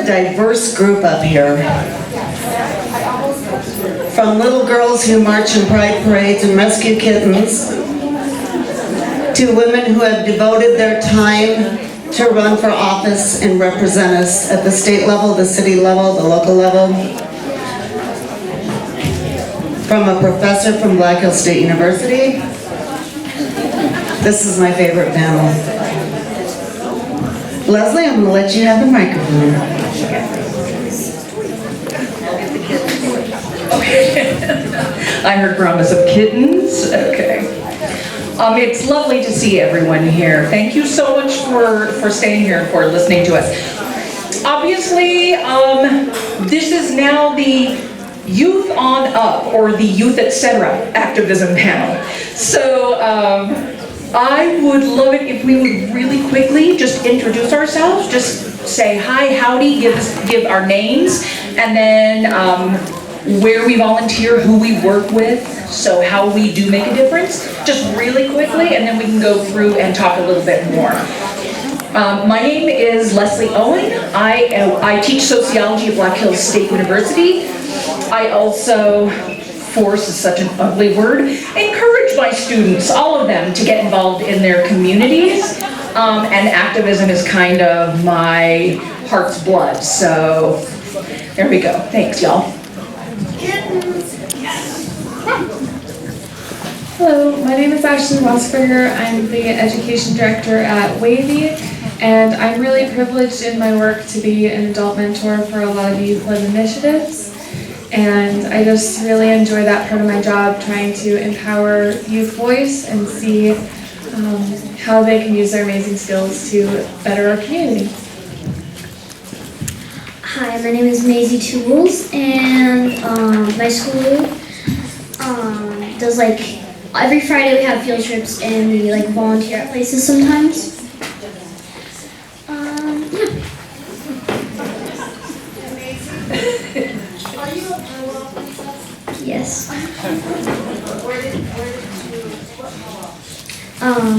a diverse group up here. From little girls who march in pride parades and rescue kittens, to women who have devoted their time to run for office and represent us at the state level, the city level, the local level. From a professor from Black Hills State University. This is my favorite panel. Leslie, I'm going to let you have the microphone. I heard promise of kittens. Okay. It's lovely to see everyone here. Thank you so much for staying here, for listening to us. Obviously, this is now the Youth on Up, or the Youth Etc. activism panel. So I would love it if we would really quickly just introduce ourselves, just say hi, howdy, give our names, and then where we volunteer, who we work with, so how we do make a difference, just really quickly, and then we can go through and talk a little bit more. My name is Leslie Owen. I teach sociology at Black Hills State University. I also, force is such an ugly word, encourage my students, all of them, to get involved in their communities, and activism is kind of my heart's blood, so there we go. Thanks, y'all. Hello, my name is Ashley Wasberger. I'm the Education Director at Wavy, and I'm really privileged in my work to be an adult mentor for a lot of youth-led initiatives. And I just really enjoy that part of my job, trying to empower youth voice and see how they can use their amazing skills to better our community. Hi, my name is Maisie Tools, and my school does every Friday we have field trips and we volunteer at places sometimes. Are you a Powwow princess? Yes. Where did you, what powwow?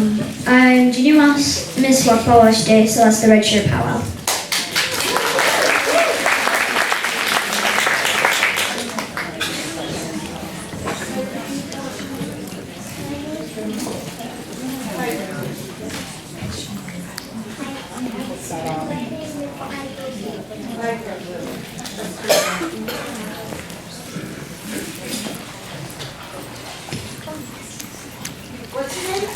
I'm Junior Miss Wash Day, so that's the red shirt powwow. What's your name?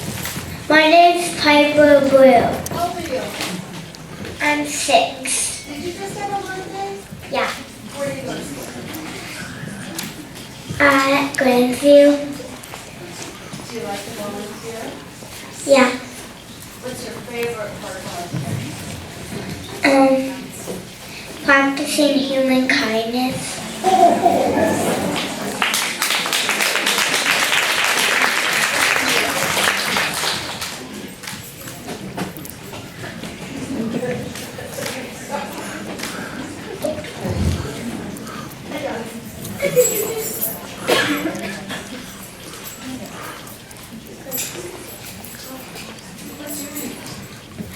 My name's Piper Blue. How old are you? I'm 6. Did you just have a birthday? Yeah. Where do you go to school? At Grandview. Do you like to volunteer? Yeah. What's your favorite part of volunteering? Practicing human kindness.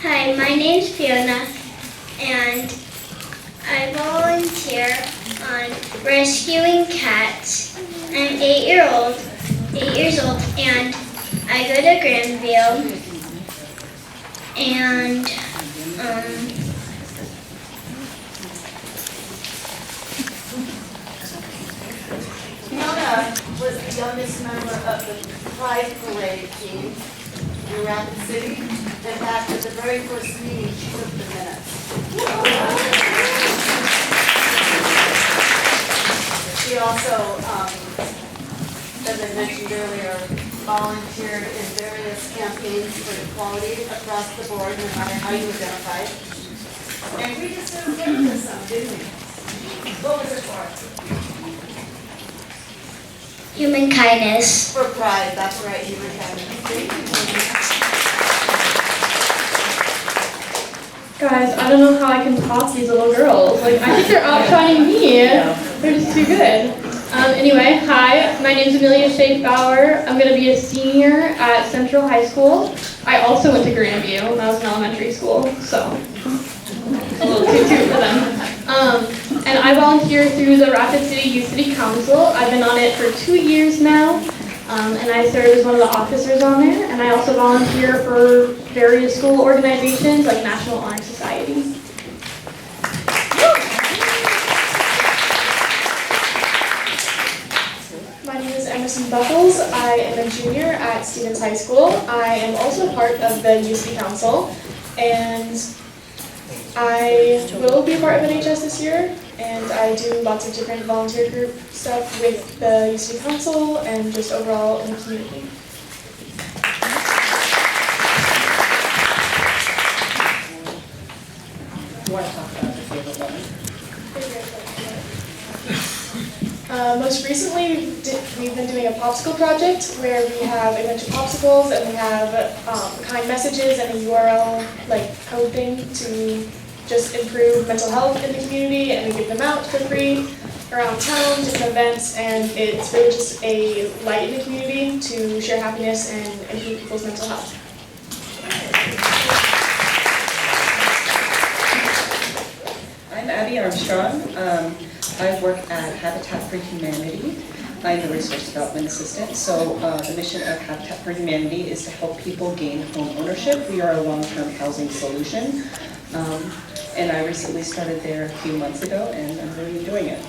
Hi, my name's Fiona, and I volunteer on rescuing cats. I'm 8 years old, and I go to Grandview, and Fiona was the youngest member of the Pride Parade team in Rapid City. In fact, at the very first meeting, she took the minutes. She also, as I mentioned earlier, volunteered in various campaigns for equality across the board, no matter how you identify. And we just didn't get this some, didn't we? What was it for? human kindness. For Pride, that's right, you were having. Guys, I don't know how I can top these little girls. I think they're outshining me. They're just too good. Anyway, hi, my name's Amelia Schaeff-Bauer. I'm going to be a senior at Central High School. I also went to Grandview when I was in elementary school, so a little toot-toot for them. And I volunteer through the Rapid City Youth City Council. I've been on it for 2 years now, and I serve as one of the officers on there. And I also volunteer for various school organizations like National Honor Society. My name is Emerson Buckles. I am a junior at Stevens High School. I am also part of the Youth City Council, and I will be a part of NHS this year, and I do lots of different volunteer group stuff with the Youth City Council and just overall in the community. Most recently, we've been doing a popsicle project where we have a bunch of popsicles and we have kind messages and a URL like code thing to just improve mental health in the community, and we give them out for free around town, different events, and it's really just a light in the community to share happiness and improve people's mental health. I'm Abby Armstrong. I work at Habitat for Humanity. I'm the Resource Development Assistant. So the mission of Habitat for Humanity is to help people gain home ownership. We are a long-term housing solution. And I recently started there a few months ago, and I'm really enjoying it.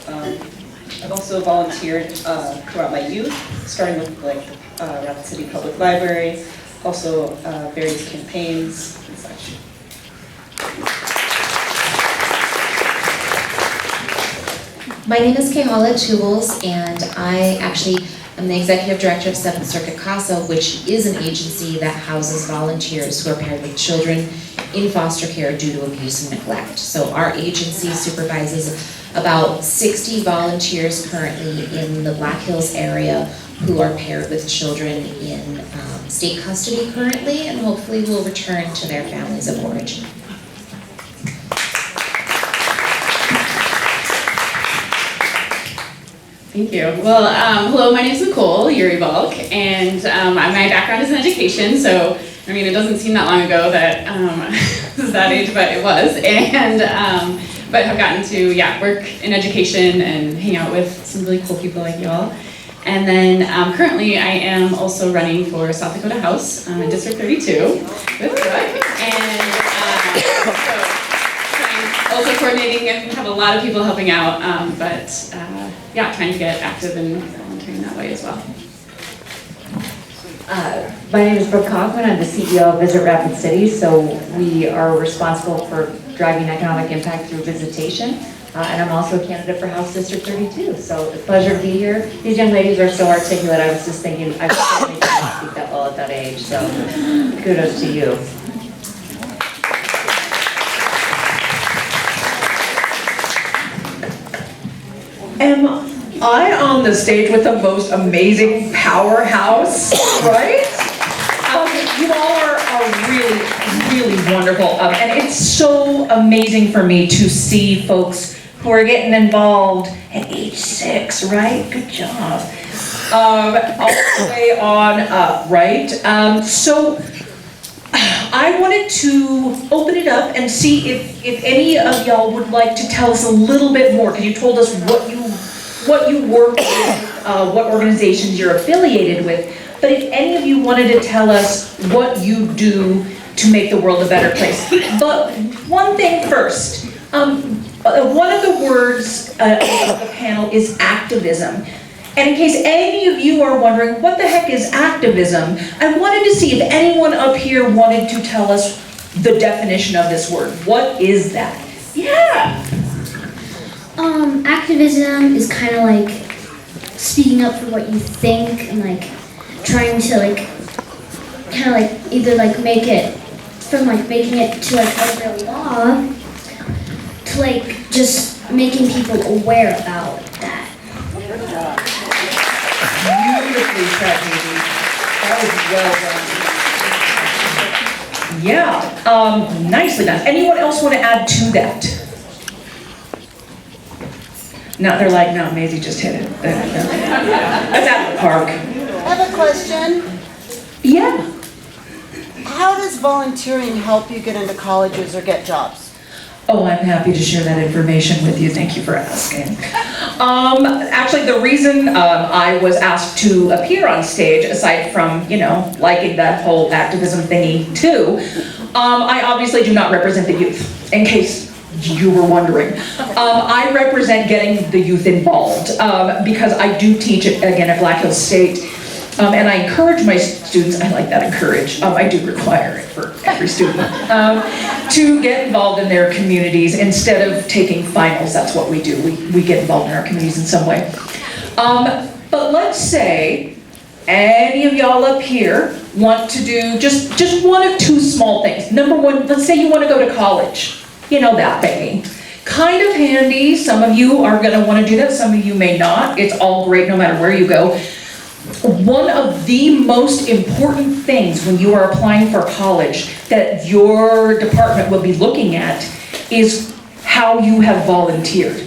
I've also volunteered throughout my youth, starting with like Rapid City Public Library, also various campaigns and such. My name is Kehala Tools, and I actually am the Executive Director of 7th Circuit CASA, which is an agency that houses volunteers who are paired with children in foster care due to abuse and neglect. So our agency supervises about 60 volunteers currently in the Black Hills area who are paired with children in state custody currently, and hopefully will return to their families of origin. Thank you. Well, hello, my name is Nicole Uribalk, and my background is in education, so, I mean, it doesn't seem that long ago that this is that age, but it was, and, but I've gotten to, work in education and hang out with some really cool people like y'all. And then currently I am also running for South Dakota House in District 32 with Brooke, and so also coordinating, and we have a lot of people helping out, but trying to get active and volunteering that way as well. My name is Brooke Kaufman. I'm the CEO of Visit Rapid City. So we are responsible for driving economic impact through visitation. And I'm also a candidate for House District 32. So it's a pleasure to be here. These young ladies are so articulate. I was just thinking, I certainly didn't speak that well at that age. So kudos to you. Am I on the stage with the most amazing powerhouse, right? You all are really, really wonderful. And it's so amazing for me to see folks who are getting involved at age 6, right? Good job. All the way on up, right? So I wanted to open it up and see if any of y'all would like to tell us a little bit more, because you told us what you work with, what organizations you're affiliated with, but if any of you wanted to tell us what you do to make the world a better place. But one thing first, one of the words of the panel is activism. And in case any of you are wondering, what the heck is activism? I wanted to see if anyone up here wanted to tell us the definition of this word. What is that? Yeah. Activism is kind of like speaking up for what you think and like trying to like kind of like either like make it from like making it to like a real law to like just making people aware about that. Beautifully said, Hazy. That was well done. Yeah, nicely done. Anyone else want to add to that? No, they're like, no, Maisie just hit it. That's out of the park. I have a question. Yeah. How does volunteering help you get into colleges or get jobs? Oh, I'm happy to share that information with you. Thank you for asking. Actually, the reason I was asked to appear on stage, aside from, liking that whole activism thingy too, I obviously do not represent the youth, in case you were wondering. I represent getting the youth involved because I do teach, again, at Black Hills State. And I encourage my students, I like that encourage, I do require it for every student, to get involved in their communities instead of taking finals. That's what we do. We get involved in our communities in some way. But let's say any of y'all up here want to do just one of two small things. Number one, let's say you want to go to college. You know that, baby. Kind of handy. Some of you are going to want to do that. Some of you may not. It's all great no matter where you go. One of the most important things when you are applying for college that your department will be looking at is how you have volunteered.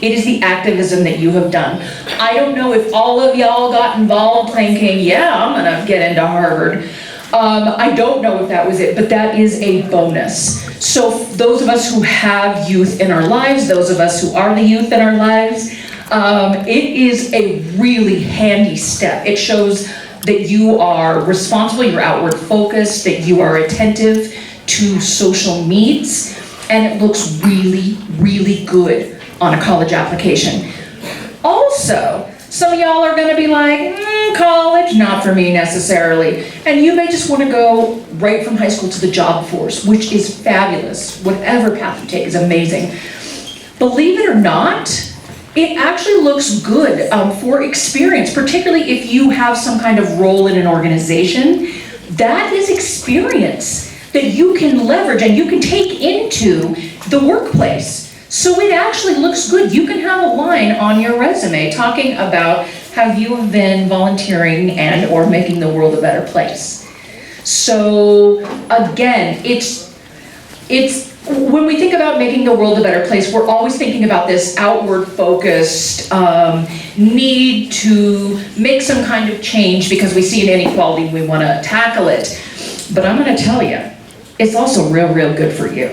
It is the activism that you have done. I don't know if all of y'all got involved thinking, yeah, I'm gonna get into Harvard. I don't know if that was it, but that is a bonus. So those of us who have youth in our lives, those of us who are the youth in our lives, it is a really handy step. It shows that you are responsible, you're outward focused, that you are attentive to social needs, and it looks really, really good on a college application. Also, some of y'all are gonna be like, college, not for me necessarily. And you may just wanna go right from high school to the job force, which is fabulous. Whatever path you take is amazing. Believe it or not, it actually looks good for experience, particularly if you have some kind of role in an organization. That is experience that you can leverage and you can take into the workplace. So it actually looks good. You can have a line on your resume talking about how you have been volunteering and or making the world a better place. So again, it's when we think about making the world a better place, we're always thinking about this outward focused need to make some kind of change because we see an inequality and we want to tackle it. But I'm going to tell you, it's also real, real good for you.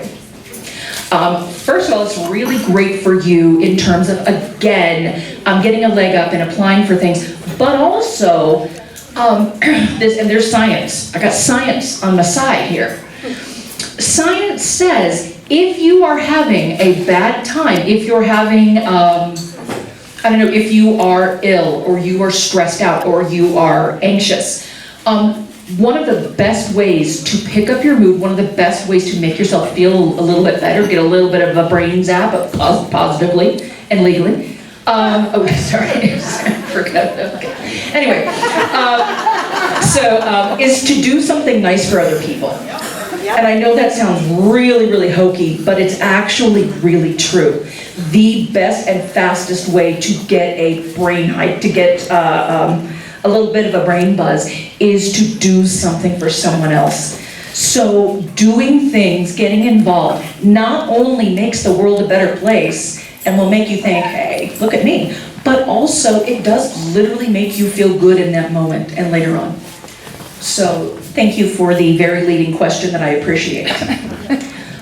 First of all, it's really great for you in terms of, again, getting a leg up and applying for things, but also, there's science. I got science on the side here. Science says if you are having a bad time, if you're having, if you are ill or you are stressed out or you are anxious, one of the best ways to pick up your mood, one of the best ways to make yourself feel a little bit better, get a little bit of a brain zap, positively and legally. Sorry, I forgot. Okay. Anyway, is to do something nice for other people. And I know that sounds really, really hokey, but it's actually really true. The best and fastest way to get a brain hike, to get a little bit of a brain buzz, is to do something for someone else. So doing things, getting involved, not only makes the world a better place and will make you think, hey, look at me, but also it does literally make you feel good in that moment and later on. So thank you for the very leading question that I appreciate.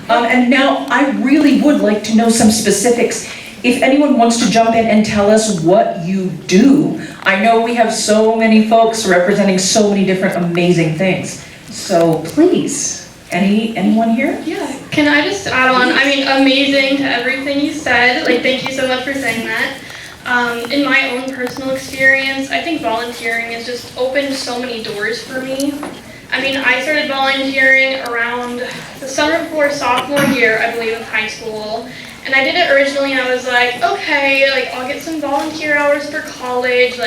And now I really would like to know some specifics. If anyone wants to jump in and tell us what you do. I know we have so many folks representing so many different amazing things. So please, anyone here? Yeah, can I just add on? I mean, amazing to everything you said. Thank you so much for saying that. In my own personal experience, I think volunteering has just opened so many doors for me. I mean, I started volunteering around the summer before sophomore year, I believe, of high school. And I did it originally, and I was like, okay, I'll get some volunteer hours for college,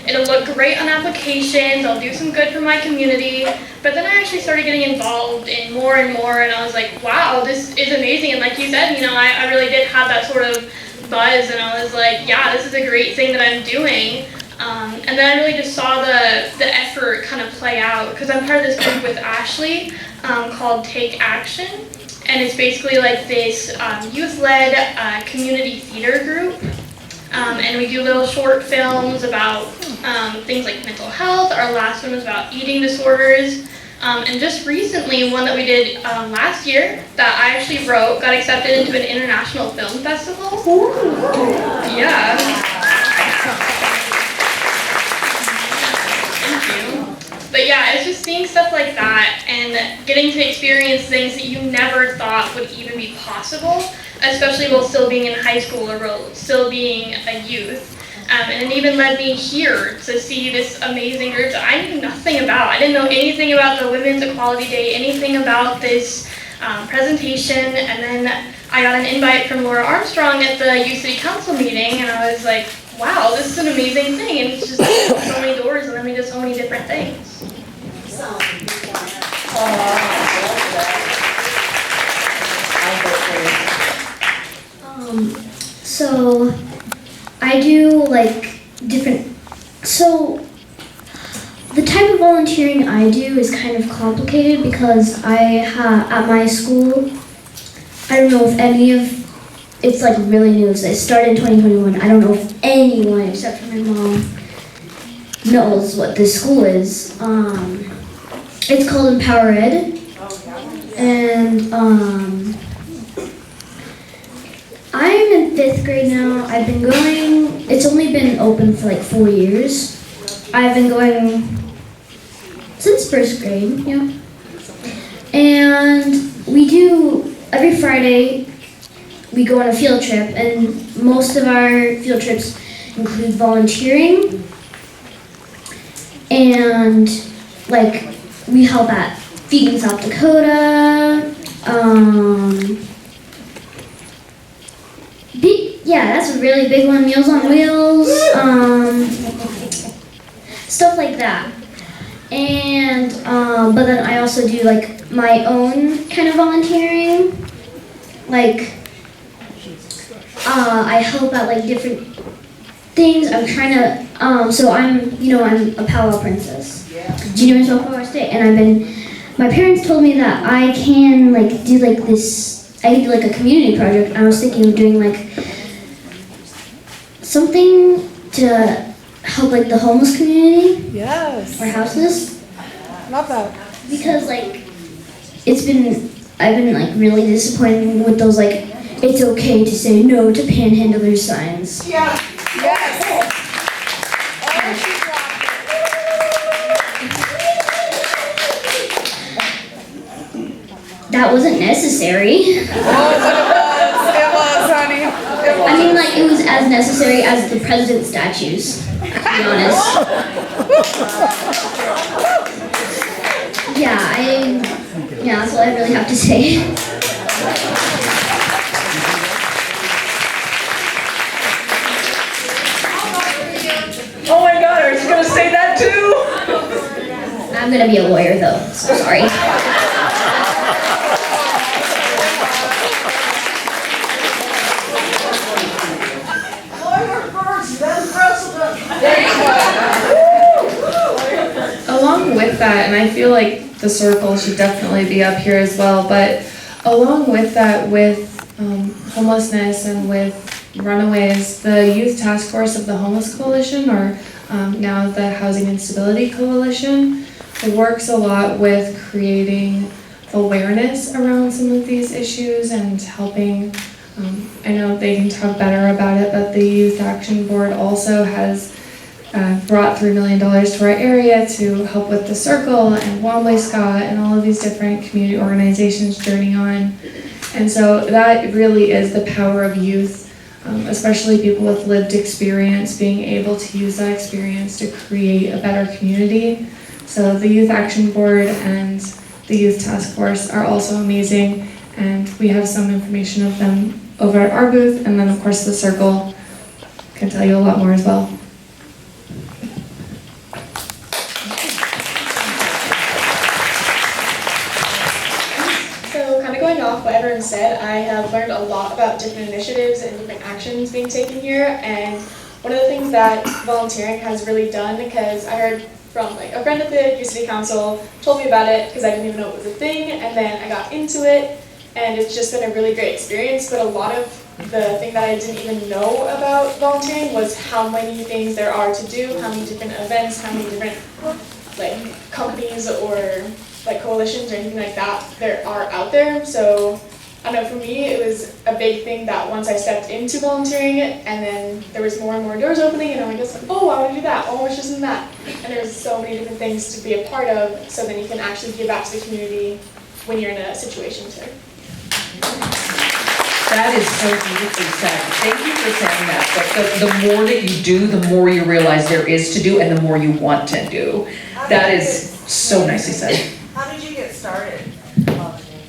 it'll look great on applications, I'll do some good for my community. But then I actually started getting involved in more and more, and I was like, wow, this is amazing. And like you said, I really did have that sort of buzz, and I was like, yeah, this is a great thing that I'm doing. And then I really just saw the effort kind of play out, because I'm part of this group with Ashley called Take Action. And it's basically this youth-led community theater group. And we do little short films about things like mental health. Our last one was about eating disorders. And just recently, one that we did last year that I actually wrote got accepted into an international film festival. Yeah. Thank you. But yeah, it's just seeing stuff like that and getting to experience things that you never thought would even be possible, especially while still being in high school or while still being a youth. And it even led me here to see this amazing group that I knew nothing about. I didn't know anything about the Women's Equality Day, anything about this presentation, and then I got an invite from Laura Armstrong at the Youth City Council meeting, and I was like, wow, this is an amazing thing, and it's just so many doors and let me do so many different things. So I do like different, so the type of volunteering I do is kind of complicated because at my school, I don't know if any of, it's like really new, so it started in 2021. I don't know if anyone except for my mom knows what this school is. It's called Empower Ed, and I'm in 5th grade now. I've been going, it's only been open for like 4 years. I've been going since 1st grade, yeah. And we do, every Friday, we go on a field trip, and most of our field trips include volunteering. And like, we help at Feeding South Dakota, yeah, that's a really big one, Meals on Wheels, stuff like that. And, but then I also do like my own kind of volunteering, like, I help at like different things. I'm trying to, so I'm a powwow princess, junior Minnesota Powwow State, and my parents told me that I can like do like this, I can do like a community project. I was thinking of doing like something to help like the homeless community. Yes. Or houses. Love that. Because like, I've been like really disappointed with those like, it's okay to say no to panhandlers signs. Yeah. Yes. That wasn't necessary. Oh, but it was, honey. It was. I mean, like, it was as necessary as the president statues, to be honest. Yeah, that's all I really have to say. Oh my God, I was gonna say that too. I'm gonna be a lawyer though, so sorry. Along with that, and I feel like the circle should definitely be up here as well, but along with that, with homelessness and with runaways, the Youth Task Force of the Homeless Coalition, or now the Housing Instability Coalition, works a lot with creating awareness around some of these issues and helping, I know they can talk better about it, but the Youth Action Board also has brought $3 million to our area to help with the Circle and Wombly Scott and all of these different community organizations journeying on. And so that really is the power of youth, especially people with lived experience, being able to use that experience to create a better community. So the Youth Action Board and the Youth Task Force are also amazing, and we have some information of them over at our booth, and then of course the Circle can tell you a lot more as well. So kind of going off what everyone said, I have learned a lot about different initiatives and different actions being taken here, and one of the things that volunteering has really done, because I heard from like a friend at the Youth City Council told me about it because I didn't even know it was a thing, and then I got into it, and it's just been a really great experience. But a lot of the thing that I didn't even know about volunteering was how many things there are to do, how many different events, how many different like companies or like coalitions or anything like that there are out there. So I don't know, for me it was a big thing that once I stepped into volunteering and then there was more and more doors opening and I'm just like, oh, I want to do that, oh, it's just in that. And there's so many different things to be a part of, so then you can actually give back to the community when you're in a situation too. That is so beautifully said. Thank you for saying that. But the more that you do, the more you realize there is to do and the more you want to do. That is so nicely said. How did you get started?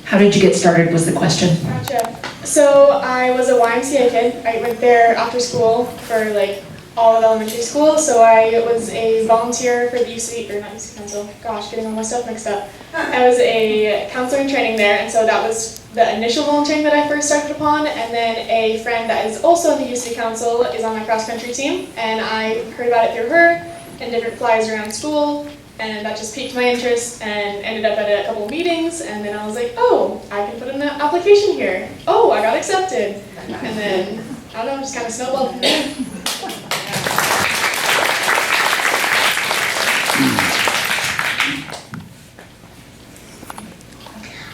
How did you get started was the question. Gotcha. So I was a YMCA kid. I went there after school for like all of elementary school. So I was a volunteer for the UC, or not UC Council, gosh, getting all my stuff mixed up. I was a counselor in training there, and so that was the initial volunteering that I first started upon. And then a friend that is also in the UC Council is on my cross country team, and I heard about it through her and different flyers around school. And that just piqued my interest and ended up at a couple of meetings, and then I was like, oh, I can put in an application here. Oh, I got accepted. And then, I don't know, just kind of snowballed from there.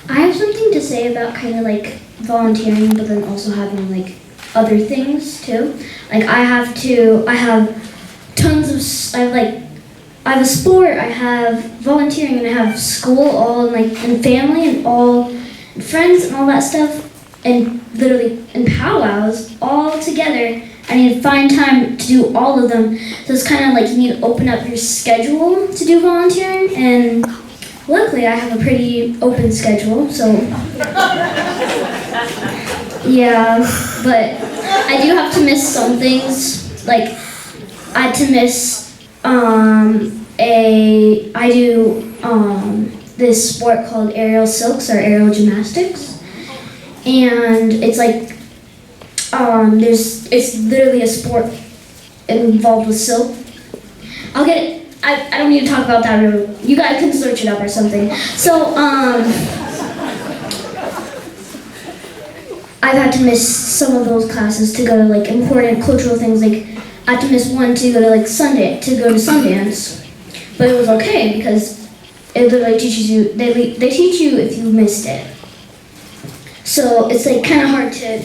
I have something to say about kind of like volunteering, but then also having like other things too. Like I have tons of, I have a sport, I have volunteering, and I have school, all in like, and family, and all, and friends, and all that stuff, and literally, and powwows, all together. I need to find time to do all of them. So it's kind of like you need to open up your schedule to do volunteering, and luckily I have a pretty open schedule, so yeah, but I do have to miss some things. Like I had to miss I do this sport called aerial silks or aerial gymnastics, and it's like it's literally a sport involved with silk. I'll get it. I don't need to talk about that. You guys can search it up or something. So I've had to miss some of those classes to go to like important cultural things. Like I had to miss one to go to like Sundance, but it was okay because it literally teaches you. They teach you if you missed it. So it's like kind of hard to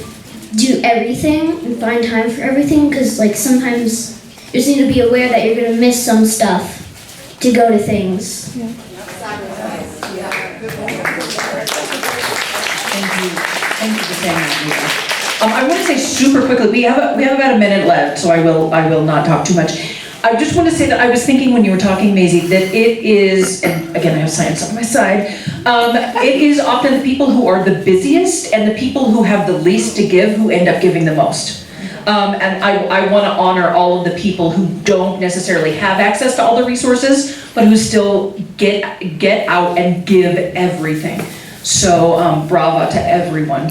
do everything and find time for everything because like sometimes you just need to be aware that you're gonna miss some stuff to go to things. Thank you. Thank you for saying that, Lisa. I want to say super quickly, we have about a minute left, so I will not talk too much. I just want to say that I was thinking when you were talking, Maisie, that it is, and again I have science on my side, it is often the people who are the busiest and the people who have the least to give who end up giving the most. And I want to honor all of the people who don't necessarily have access to all the resources, but who still get out and give everything. So bravo to everyone.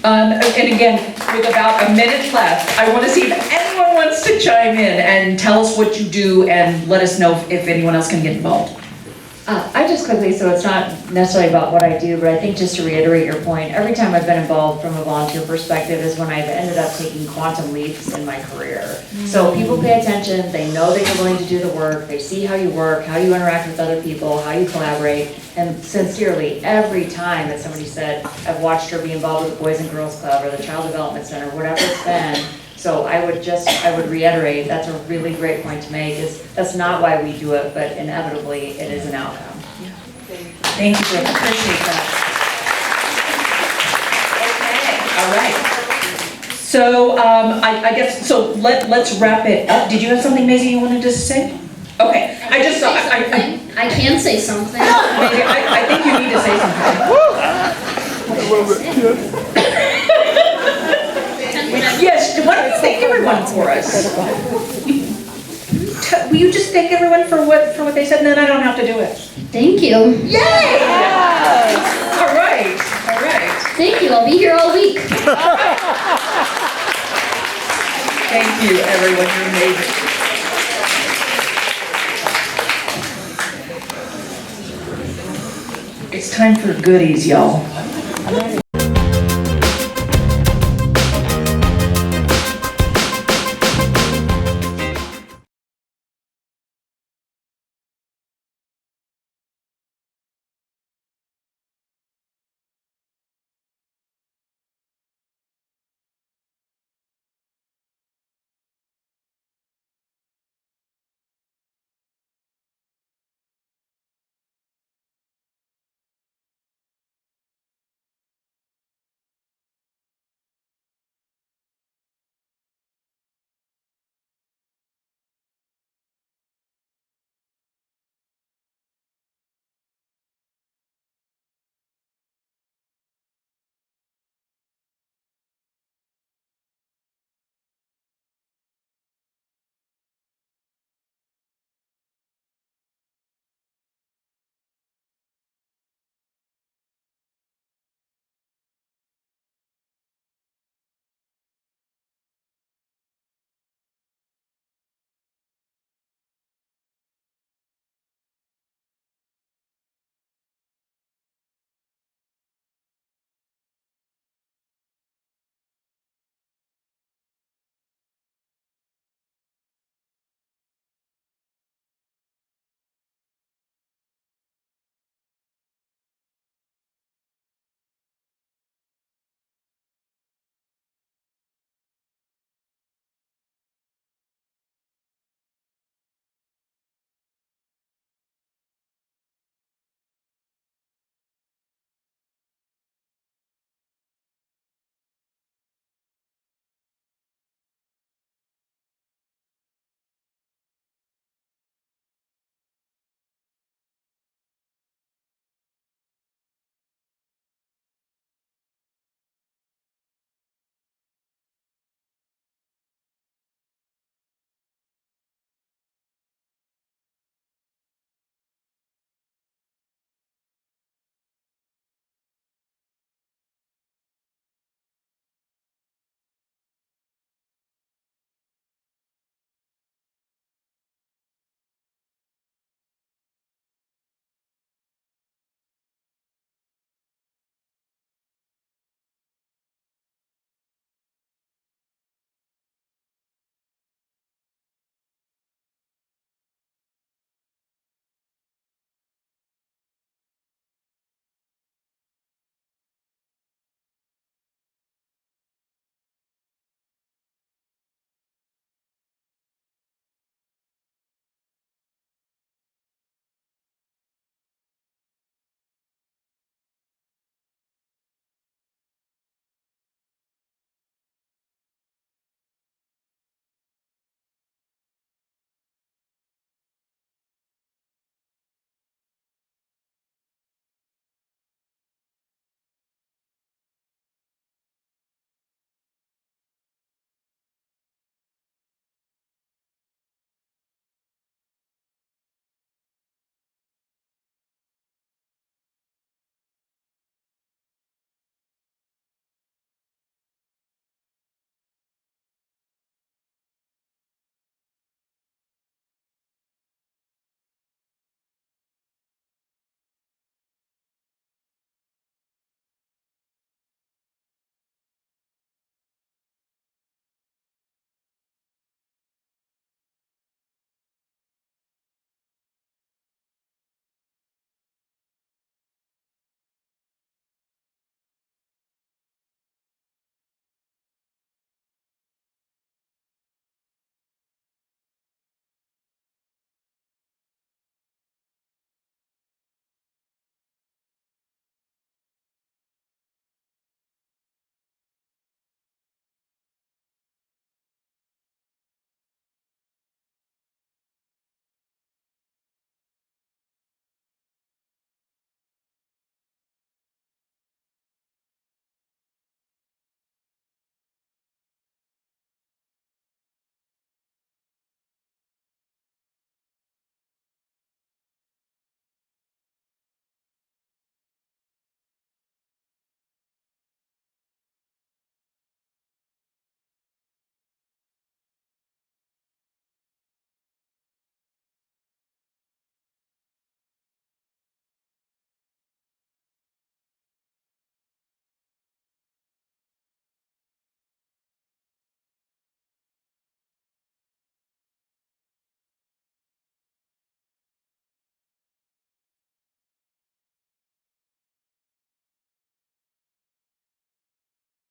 And again, with about a minute left, I want to see if anyone wants to chime in and tell us what you do and let us know if anyone else can get involved. I just quickly, so it's not necessarily about what I do, but I think just to reiterate your point, every time I've been involved from a volunteer perspective is when I've ended up taking quantum leaps in my career. So people pay attention, they know that you're willing to do the work, they see how you work, how you interact with other people, how you collaborate, and sincerely, every time that somebody said, I've watched her be involved with the Boys and Girls Club or the Child Development Center, whatever it's been. So I would reiterate, that's a really great point to make, is that's not why we do it, but inevitably it is an outcome. Thank you, Brooke, appreciate that. Okay, all right. So I guess, so let's wrap it up. Did you have something, Maisie, you wanted to say? Okay, I just thought, I can say something. Maisie, I think you need to say something. Yes, why don't you thank everyone for us? Will you just thank everyone for what they said, and then I don't have to do it? Thank you. Yay! Yes! All right. Thank you, I'll be here all week. Thank you, everyone, you're amazing. It's time for goodies, y'all.